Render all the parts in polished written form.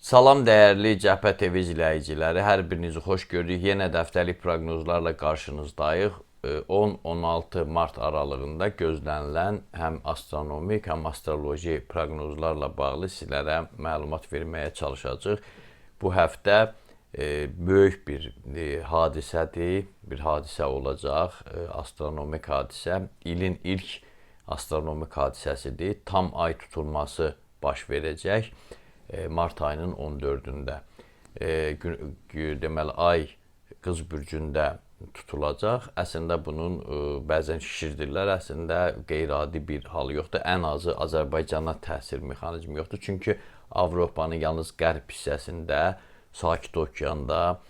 Salam dəyərli Cəbhə TV izləyiciləri, hər birinizi xoş gördük. Yenə də həftəlik proqnozlarla qarşınızdayıq. 10-16 mart aralığında gözlənilən həm astronomik, həm astroloji proqnozlarla bağlı sizlərə məlumat verməyə çalışacağıq. Bu həftə böyük bir hadisədir, bir hadisə olacaq, astronomik hadisə. İlin ilk astronomik hadisəsidir. Tam ay tutulması baş verəcək. Mart ayının 14-də deməli ay Qız bürcündə tutulacaq. Əslində bunun bəzən şişirdirlər. Əslində qeyri-adi bir hal yoxdur. Ən azı Azərbaycana təsir mexanizmi yoxdur. Çünki Avropanın yalnız qərb hissəsində, Sakit Okeanda,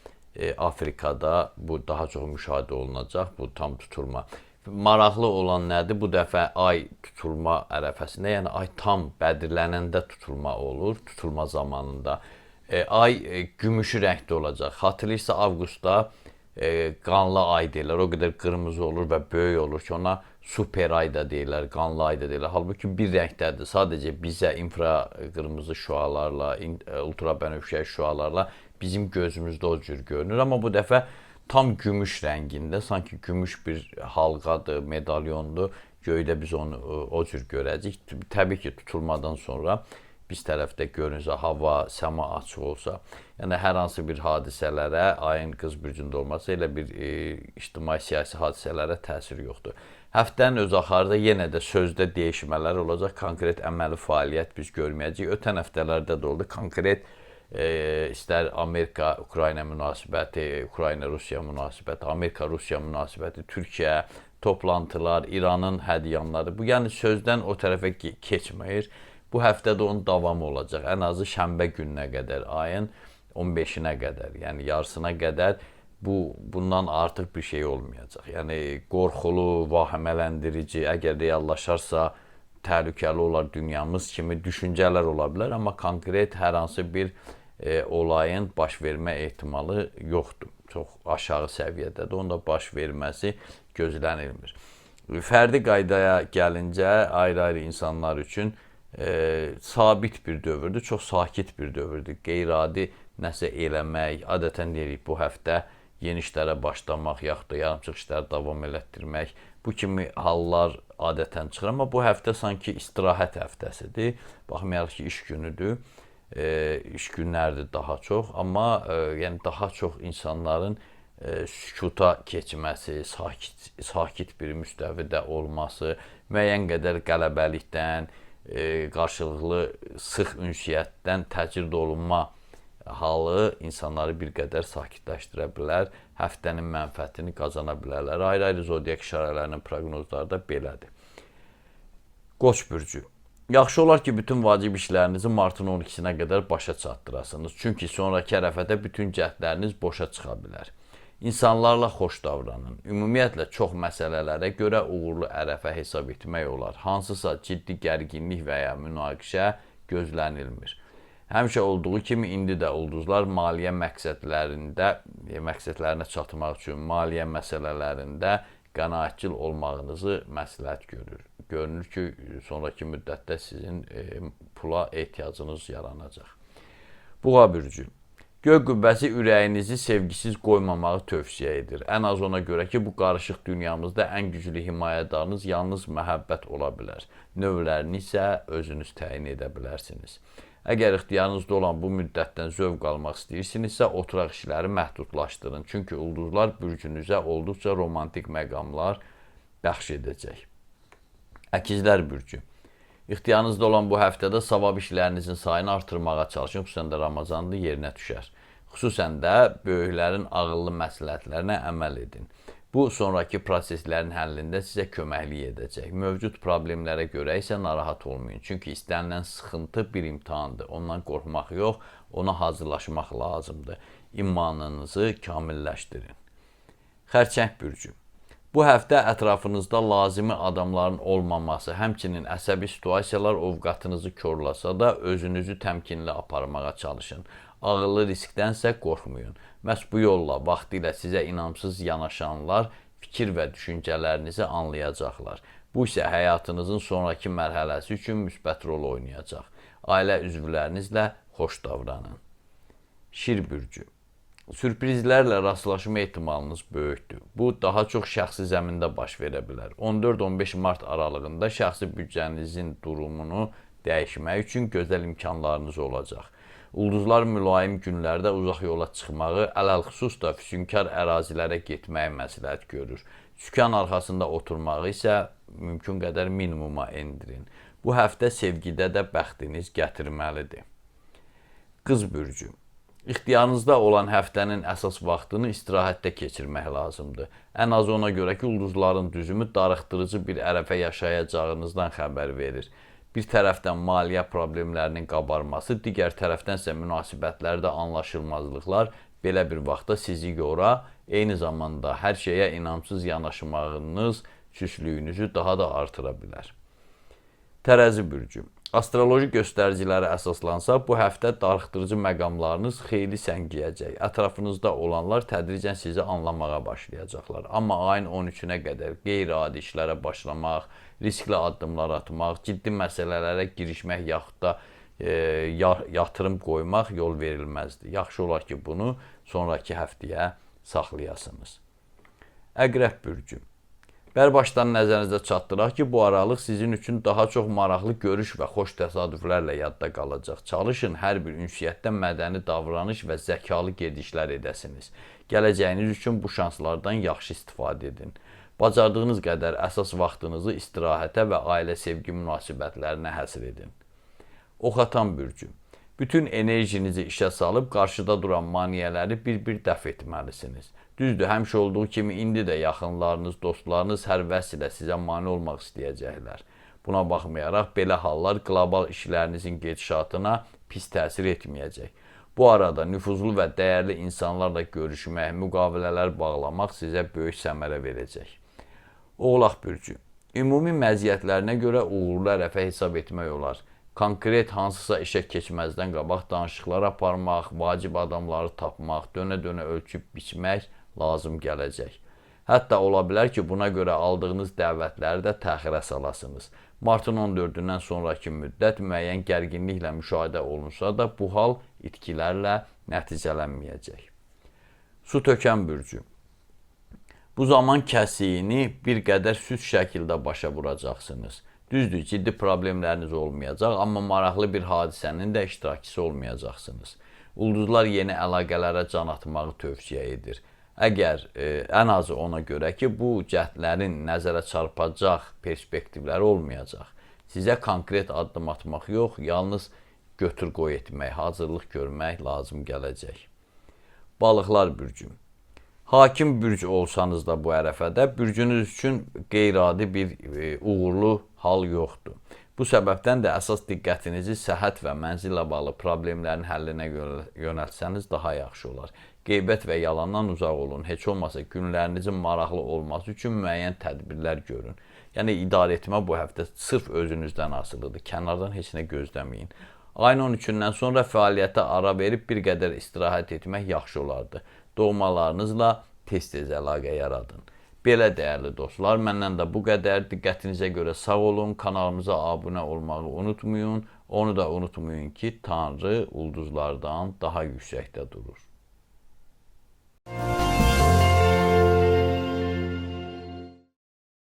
Afrikada bu daha çox müşahidə olunacaq. Bu tam tutulma. Maraqlı olan nədir? Bu dəfə ay tutulma ərəfəsində, yəni ay tam bədirlənəndə tutulma olur, tutulma zamanında. Ay gümüşü rəngdə olacaq. Xatırlayırsa avqustda qanlı ay deyirlər. O qədər qırmızı olur və böyük olur ki, ona super ay da deyirlər, qanlı ay da deyirlər. Halbuki bir rəngdədir. Sadəcə bizə infraqırmızı şüalarla, ultrabənövşəyi şüalarla bizim gözümüzdə o cür görünür. Amma bu dəfə tam gümüş rəngində, sanki gümüş bir halqadır, medalyondur. Göydə biz onu o cür görəcəyik. Təbii ki, tutulmadan sonra biz tərəfdə görünsə, hava, səma açıq olsa, yəni hər hansı bir hadisələrə, ayın Qız bürcündə olması elə bir ictimai-siyasi hadisələrə təsiri yoxdur. Həftənin öz axarında yenə də sözdə dəyişmələr olacaq, konkret əməli fəaliyyət biz görməyəcəyik. Ötən həftələrdə də oldu, konkret istər Amerika-Ukrayna münasibəti, Ukrayna-Rusiya münasibəti, Amerika-Rusiya münasibəti, Türkiyə, toplantılar, İranın hədyanları. Bu, yəni sözdən o tərəfə keçməyir. Bu həftədə onun davamı olacaq. Ən azı şənbə gününə qədər, ayın 15-nə qədər, yəni yarısına qədər bundan artıq bir şey olmayacaq. Yəni qorxulu, vahimələndirici, əgər reallaşarsa təhlükəli olar dünyamız kimi düşüncələr ola bilər, amma konkret hər hansı bir olayın baş vermə ehtimalı yoxdur. Çox aşağı səviyyədədir. Onun da baş verməsi gözlənilmir. Fərdi qaydaya gəlincə, ayrı-ayrı insanlar üçün sabit bir dövrdür, çox sakit bir dövrdür. Qeyri-adi nəsə eləmək, adətən deyirik bu həftə yeni işlərə başlamaq, yaxud da yarımçıq işləri davam elətdirmək, bu kimi hallar adətən çıxır. Amma bu həftə sanki istirahət həftəsidir. Baxmayaraq ki, iş günüdür, iş günlərdir daha çox. Amma yəni daha çox insanların sükuta keçməsi, sakit bir müstəvidə olması, müəyyən qədər qələbəlikdən, qarşılıqlı sıx ünsiyyətdən təcrid olunma halı insanları bir qədər sakitləşdirə bilər, həftənin mənfəətini qazana bilərlər. Ayrı-ayrı zodiak işarələrinin proqnozları da belədir. Qoç bürcü. Yaxşı olar ki, bütün vacib işlərinizi martın 12-sinə qədər başa çatdırasınız. Çünki sonraki ərəfədə bütün cəhdləriniz boşa çıxa bilər. İnsanlarla xoş davranın. Ümumiyyətlə, çox məsələlərə görə uğurlu ərəfə hesab etmək olar. Hansısa ciddi gərginlik və ya münaqişə gözlənilmir. Həmişə olduğu kimi indi də ulduzlar maliyyə məqsədlərinə çatmaq üçün maliyyə məsələlərində qənaətcil olmağınızı məsləhət görür. Görünür ki, sonraki müddətdə sizin pula ehtiyacınız yaranacaq. Buğa bürcü. Göy qübbəsi ürəyinizi sevgisiz qoymamağı tövsiyə edir. Ən az ona görə ki, bu qarışıq dünyamızda ən güclü himayədarınız yalnız məhəbbət ola bilər. Növlərini isə özünüz təyin edə bilərsiniz. Əgər ixtiyarınızda olan bu müddətdən zövq almaq istəyirsinizsə, oturaq işləri məhdudlaşdırın. Çünki ulduzlar bürcünüzə olduqca romantik məqamlar bəxş edəcək. Əkizlər bürcü. İxtiyarınızda olan bu həftədə savab işlərinizin sayını artırmağa çalışın, xüsusən də Ramazanlı yerinə düşər. Xüsusən də böyüklərin ağıllı məsləhətlərinə əməl edin. Bu, sonraki proseslərin həllində sizə köməklik edəcək. Mövcud problemlərə görə isə narahat olmayın. Çünki istənilən sıxıntı bir imtahandır. Ondan qorxmaq yox, ona hazırlaşmaq lazımdır. İmanınızı kamilləşdirin. Xərçəng bürcü. Bu həftə ətrafınızda lazımi adamların olmaması, həmçinin əsəbi situasiyalar ovqatınızı korlasa da özünüzü təmkinli aparmağa çalışın. Ağıllı riskdənsə qorxmayın. Məhz bu yolla vaxtilə sizə inamsız yanaşanlar fikir və düşüncələrinizi anlayacaqlar. Bu isə həyatınızın sonraki mərhələsi üçün müsbət rol oynayacaq. Ailə üzvlərinizlə xoş davranın. Şir bürcü. Sürprizlərlə rastlaşma ehtimalınız böyükdür. Bu, daha çox şəxsi zəmində baş verə bilər. 14-15 mart aralığında şəxsi büdcənizin durumunu dəyişmək üçün gözəl imkanlarınız olacaq. Ulduzlar mülayim günlərdə uzaq yola çıxmağı, ələlxüsus da füsunkar ərazilərə getməyi məsləhət görür. Sükan arxasında oturmağı isə mümkün qədər minimuma endirin. Bu həftə sevgidə də bəxtiniz gətirməlidir. Qız bürcü. İxtiyarınızda olan həftənin əsas vaxtını istirahətdə keçirmək lazımdır. Ən az ona görə ki, ulduzların düzümü darıxdırıcı bir ərəfə yaşayacağınızdan xəbər verir. Bir tərəfdən maliyyə problemlərinin qabarması, digər tərəfdən isə münasibətlərdə anlaşılmazlıqlar belə bir vaxtda sizi yora, eyni zamanda hər şeyə inamsız yanaşmağınız süslüyünüzü daha da artıra bilər. Tərəzi bürcü. Astroloji göstəricilərə əsaslansa, bu həftə darıxdırıcı məqamlarınız xeyli səngiyəcək. Ətrafınızda olanlar tədricən sizi anlamağa başlayacaqlar. Amma ayın 13-nə qədər qeyri-adi işlərə başlamaq, riskli addımlar atmaq, ciddi məsələlərə girişmək yaxud da yatırım qoymaq yol verilməzdir. Yaxşı olar ki, bunu sonraki həftəyə saxlayasınız. Əqrəb bürcü. Bərbaşdan nəzərinizə çatdıraq ki, bu aralıq sizin üçün daha çox maraqlı görüş və xoş təsadüflərlə yadda qalacaq. Çalışın hər bir ünsiyyətdə mədəni davranış və zəkalı gedişlər edəsiniz. Gələcəyiniz üçün bu şanslardan yaxşı istifadə edin. Bacardığınız qədər əsas vaxtınızı istirahətə və ailə sevgi münasibətlərinə həsr edin. Oxatan bürcü. Bütün enerjinizi işə salıb qarşıda duran maneələri bir-bir dəf etməlisiniz. Düzdür, həmişə olduğu kimi indi də yaxınlarınız, dostlarınız hər vəsilə sizə mane olmaq istəyəcəklər. Buna baxmayaraq, belə hallar qlobal işlərinizin gedişatına pis təsir etməyəcək. Bu arada nüfuzlu və dəyərli insanlarla görüşmək, müqavilələr bağlamaq sizə böyük səmərə verəcək. Oğlaq bürcü. Ümumi məziyyətlərinə görə uğurlu ərəfə hesab etmək olar. Konkret hansısa işə keçməzdən qabaq danışıqlar aparmaq, vacib adamları tapmaq, dönə-dönə ölçüb biçmək lazım gələcək. Hətta ola bilər ki, buna görə aldığınız dəvətləri də təxirə salasınız. Martın 14-dən sonraki müddət müəyyən gərginliklə müşahidə olunsa da, bu hal itkilərlə nəticələnməyəcək. Su tökən bürcü. Bu zaman kəsiyini bir qədər süst şəkildə başa vuracaqsınız. Düzdür, ciddi problemləriniz olmayacaq, amma maraqlı bir hadisənin də iştirakçısı olmayacaqsınız. Ulduzlar yeni əlaqələrə can atmağı tövsiyə edir. Əgər ən azı ona görə ki, bu cəhdlərin nəzərə çarpacaq perspektivləri olmayacaq. Sizə konkret addım atmaq yox, yalnız götür-qoy etmək, hazırlıq görmək lazım gələcək. Balıqlar bürcü. Hakim bürc olsanız da bu ərəfədə, bürcünüz üçün qeyri-adi bir uğurlu hal yoxdur. Bu səbəbdən də əsas diqqətinizi səhhət və mənzillə bağlı problemlərin həllinə yönəltsəniz daha yaxşı olar. Qeybət və yalandan uzaq olun. Heç olmasa günlərinizin maraqlı olması üçün müəyyən tədbirlər görün. Yəni, idarə etmə bu həftə sırf özünüzdən asılıdır. Kənardan heç nə gözləməyin. Ayın 13-dən sonra fəaliyyətə ara verib bir qədər istirahət etmək yaxşı olardı. Doğmalarınızla tez-tez əlaqə yaradın. Belə dəyərli dostlar, məndən də bu qədər. Diqqətinizə görə sağ olun, kanalımıza abunə olmağı unutmayın. Onu da unutmayın ki, Tanrı ulduzlardan daha yüksəkdə durur.